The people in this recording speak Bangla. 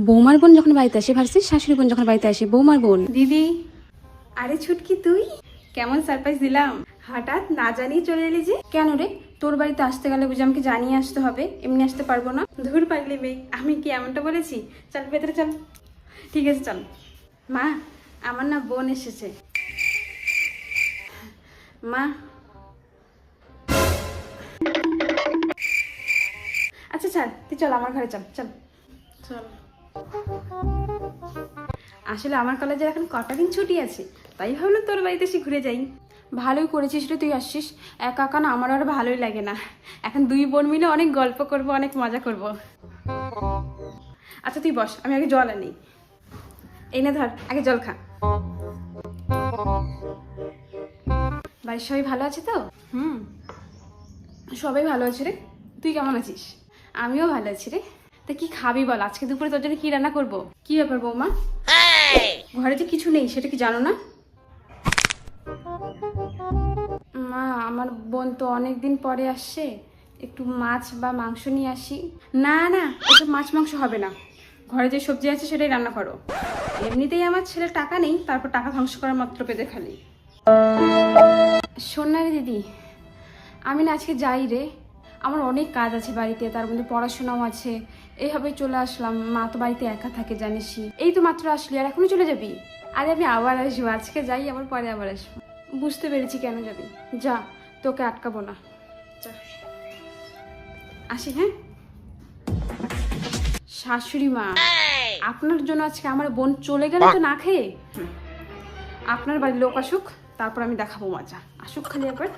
বৌমার বোন যখন বাড়িতে আসে ভার্সিস শাশুড়ি বোন যখন বাড়িতে আসে বৌমার বোন। দিদি, আরে ছুটকি তুই কেমন সারপ্রাইজ দিলাম, হঠাৎ না জানিয়ে চলে এলি যে? কেন রে, তোর বাড়িতে আসতে গেলে বুঝি আমাকে জানিয়ে আসতে হবে, এমনি আসতে পারবো না? ধুর পাগলি মেয়ে, আমি কি এমনটা বলেছি? চল ভেতরে চল। ঠিক আছে চল। মা, আমার না বোন এসেছে। মা, আচ্ছা চল, তুই চল আমার ঘরে চল চল চল। আসলে আমার কলেজের এখন কটা দিন ছুটি আছে, তাই ভাবলাম তোর বাড়িতে এসে ঘুরে যাই। ভালোই করেছিস রে, তুই আসছিস। একা একা না আমার আর ভালোই লাগে না। এখন দুই বোন মিলে অনেক গল্প করব, অনেক মজা করব। আচ্ছা তুই বস, আমি আগে জল আনি। এই না ধর, আগে জল খা। বাড়ির সবাই ভালো আছে তো? হুম, সবাই ভালো আছে রে। তুই কেমন আছিস? আমিও ভালো আছি রে। তা কি খাবি বল, আজকে দুপুরে তোর জন্য কি রান্না করব? কি ব্যাপার বৌমা? ঘরে যে কিছু নেই সেটা কি জানো না? মা, আমার বোন তো অনেক দিন পরে আসছে, একটু মাছ বা মাংস নিয়ে আসি। না না, ওসব মাছ মাংস হবে না। ঘরে যে সবজি আছে সেটাই রান্না করো। এমনিতেই আমার ছেলে টাকা নেই, তারপর টাকা ধ্বংস করার মাত্র পেতে খালি। শোন না রে দিদি, আমি না আজকে যাই রে। আমার অনেক কাজ আছে বাড়িতে, তার মধ্যে পড়াশোনাও আছে। এইভাবে চলে আসলাম, মা তো বাড়িতে একা থাকে জানিসই। এই তো মাত্র আসলি আর এখনই চলে যাবি? আরে আমি আবার আসবো, আজকে যাই আবার পরে আবার আসবো। বুঝতে পেরেছি কেন যাবি, যা, তোকে আটকাবো না। চল। আসি হ্যাঁ। শাশুড়ি মা, আপনার জন্য আজকে আমার বোন চলে গেল তো না খেয়ে। আপনার বাড়ির লোক আসুক, তারপর আমি দেখাবো মজা। আসুক খালি একবার।